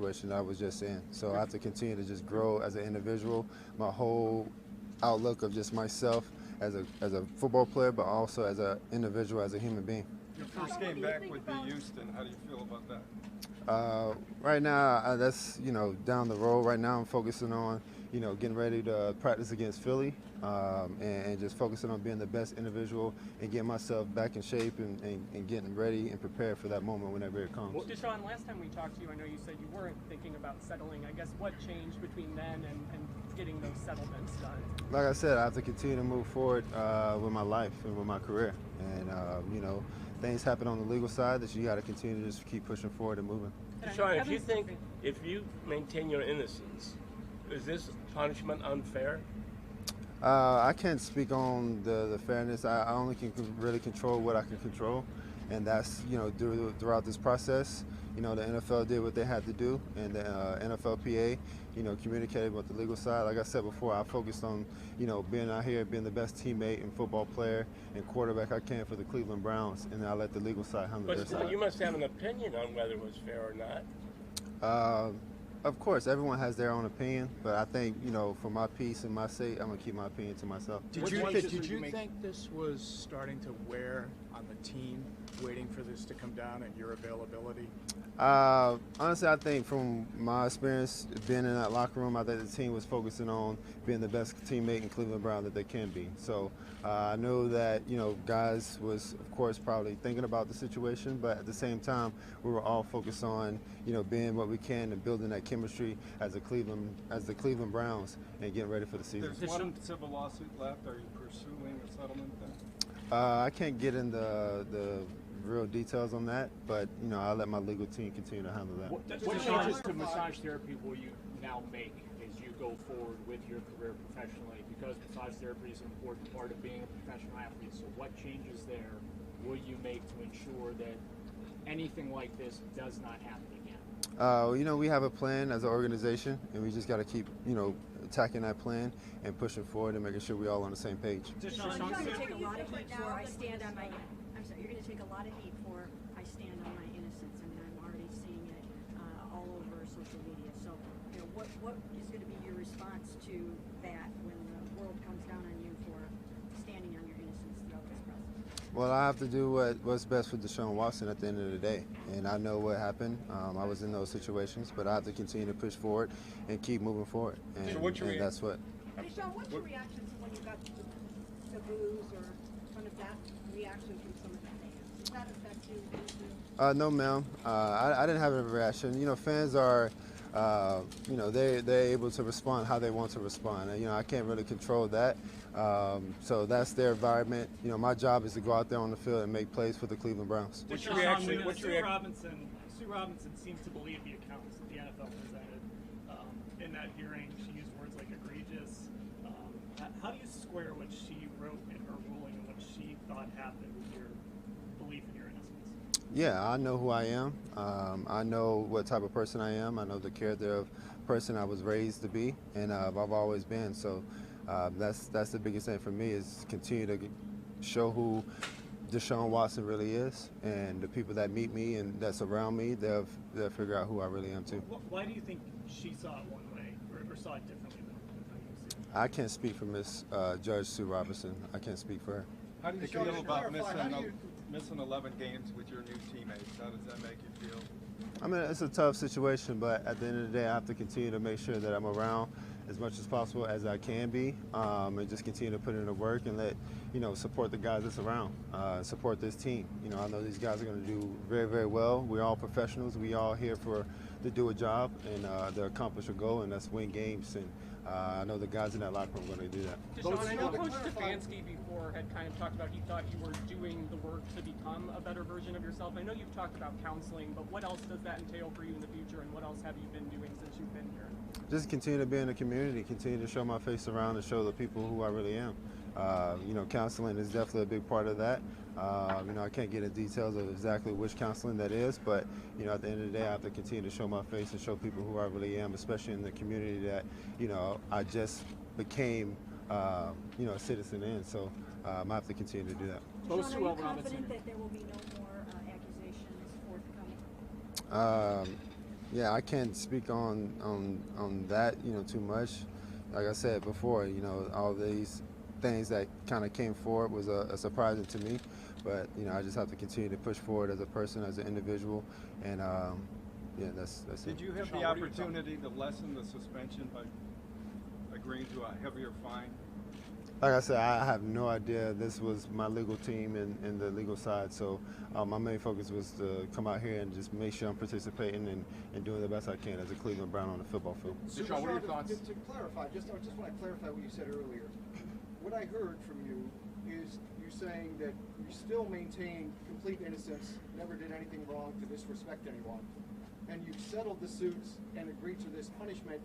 situation that I was just in. So I have to continue to just grow as an individual, my whole outlook of just myself as a football player, but also as an individual, as a human being. Your first game back would be Houston. How do you feel about that? Right now, that's down the road. Right now, I'm focusing on getting ready to practice against Philly, and just focusing on being the best individual and getting myself back in shape and getting ready and prepared for that moment whenever it comes. Well, Deshaun, last time we talked to you, I know you said you weren't thinking about settling. I guess what changed between then and getting those settlements done? Like I said, I have to continue to move forward with my life and with my career, and things happen on the legal side that you got to continue to just keep pushing forward and moving. Deshaun, if you maintain your innocence, is this punishment unfair? I can't speak on the fairness. I only can really control what I can control, and that's throughout this process. The NFL did what they had to do, and the NFLPA, communicated with the legal side. Like I said before, I focused on, being out here, being the best teammate and football player and quarterback I can for the Cleveland Browns, and I let the legal side handle their side. You must have an opinion on whether it was fair or not. Of course, everyone has their own opinion, but I think, for my peace and my sake, I'm going to keep my opinion to myself. Did you think this was starting to wear on the team, waiting for this to come down and your availability? Honestly, I think from my experience being in that locker room, I think the team was focusing on being the best teammate in Cleveland Brown that they can be. So I know that, guys was, of course, probably thinking about the situation, but at the same time, we were all focused on, being what we can and building that chemistry as the Cleveland Browns and getting ready for the season. There's one civil lawsuit left. Are you pursuing a settlement then? I can't get into the real details on that, but I'll let my legal team continue to handle that. What changes to massage therapy will you now make as you go forward with your career professionally? Because massage therapy is an important part of being a professional athlete. So what changes there will you make to ensure that anything like this does not happen again? We have a plan as an organization, and we just got to keep, attacking that plan and pushing forward and making sure we're all on the same page. Deshaun, you're going to take a lot of heat for I stand on my. I'm sorry. You're going to take a lot of heat for I stand on my innocence. I mean, I'm already seeing it all over social media. So, what is going to be your response to that when the world comes down on you for standing on your innocence throughout this process? Well, I have to do what's best for Deshaun Watson at the end of the day, and I know what happened. I was in those situations, but I have to continue to push forward and keep moving forward, and that's what. Deshaun, what's your reaction to when you got the booze or kind of that reaction from some of the fans? Does that affect you? No, ma'am. I didn't have a reaction. Fans are, they're able to respond how they want to respond. And, I can't really control that. So that's their environment. My job is to go out there on the field and make plays for the Cleveland Browns. What's your reaction? Sue Robinson seems to believe the accounts that the NFL presented in that hearing. She used words like egregious. How do you square what she wrote in her ruling and what she thought happened with your belief in your innocence? Yeah, I know who I am. I know what type of person I am. I know the character of person I was raised to be, and I've always been. So that's the biggest thing for me is continue to show who Deshaun Watson really is, and the people that meet me and that's around me, they'll figure out who I really am too. Why do you think she saw it one way or saw it differently than how you see it? I can't speak for Miss Judge Sue Robinson. I can't speak for her. How do you feel about missing 11 games with your new teammates? How does that make you feel? I mean, it's a tough situation, but at the end of the day, I have to continue to make sure that I'm around as much as possible as I can be, and just continue to put in the work and let, support the guys that's around, support this team. I know these guys are going to do very, very well. We're all professionals. We all here to do a job and to accomplish a goal, and that's win games. And I know the guys in that locker room are going to do that. Deshaun, I know Coach Stefanski before had kind of talked about he thought you were doing the work to become a better version of yourself. I know you've talked about counseling, but what else does that entail for you in the future, and what else have you been doing since you've been here? Just continue to be in the community, continue to show my face around and show the people who I really am. Counseling is definitely a big part of that. I can't get into details of exactly which counseling that is, but at the end of the day, I have to continue to show my face and show people who I really am, especially in the community that I just became a citizen in. So I have to continue to do that. Deshaun, are you confident that there will be no more accusations forthcoming? Yeah, I can't speak on that, too much. Like I said before, all these things that kind of came forward was a surprising to me. But I just have to continue to push forward as a person, as an individual, and yeah, that's Did you have the opportunity to lessen the suspension by agreeing to a heavier fine? Like I said, I have no idea. This was my legal team and the legal side, so my main focus was to come out here and just make sure I'm participating and doing the best I can as a Cleveland Brown on the football field. Deshaun, what are your thoughts? To clarify, I just want to clarify what you said earlier. What I heard from you is you saying that you still maintain complete innocence, never did anything wrong to disrespect anyone, and you've settled the suits and agreed to this punishment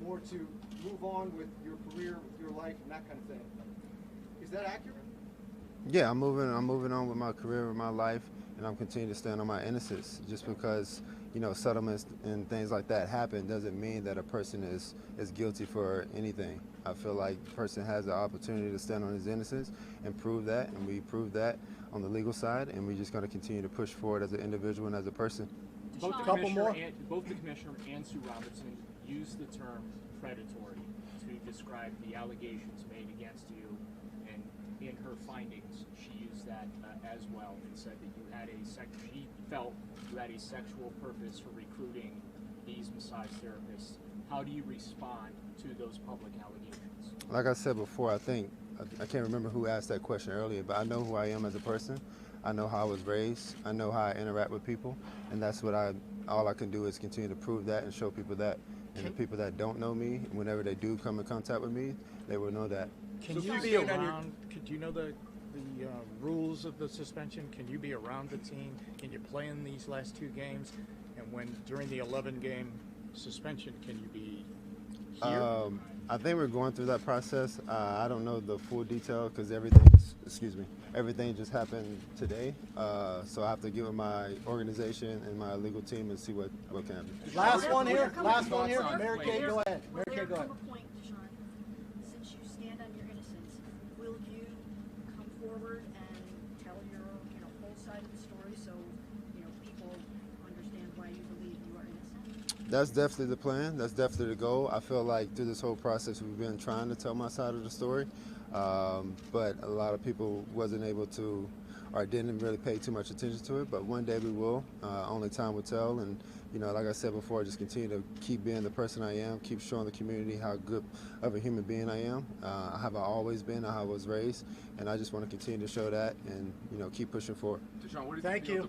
more to move on with your career, with your life, and that kind of thing. Is that accurate? Yeah, I'm moving on with my career, with my life, and I'm continuing to stand on my innocence. Just because settlements and things like that happen doesn't mean that a person is guilty for anything. I feel like the person has the opportunity to stand on his innocence and prove that, and we proved that on the legal side, and we're just going to continue to push forward as an individual and as a person. Both the commissioner and Sue Robinson used the term predatory to describe the allegations made against you, and in her findings, she used that as well, and said that you had she felt you had a sexual purpose for recruiting these massage therapists. How do you respond to those public allegations? Like I said before, I can't remember who asked that question earlier, but I know who I am as a person. I know how I was raised. I know how I interact with people, and that's what all I can do is continue to prove that and show people that. And the people that don't know me, whenever they do come in contact with me, they will know that. Can you be around? Could you know the rules of the suspension? Can you be around the team? Can you play in these last 2 games? And when during the 11-game suspension, can you be here? I think we're going through that process. I don't know the full detail because everything just happened today. So I have to get with my organization and my legal team and see what can happen. Last one here. Mary Kay, go ahead. Mary Kay, go ahead. Point, Deshaun. Since you stand on your innocence, will you come forward and tell your whole side of the story so people understand why you believe you are innocent? That's definitely the plan. That's definitely the goal. I feel like through this whole process we've been trying to tell my side of the story, but a lot of people wasn't able to or didn't really pay too much attention to it. But one day we will. Only time will tell. And like I said before, just continue to keep being the person I am, keep showing the community how good of a human being I am. How I've always been, how I was raised, and I just want to continue to show that and keep pushing forward. Deshaun, what do you Thank you.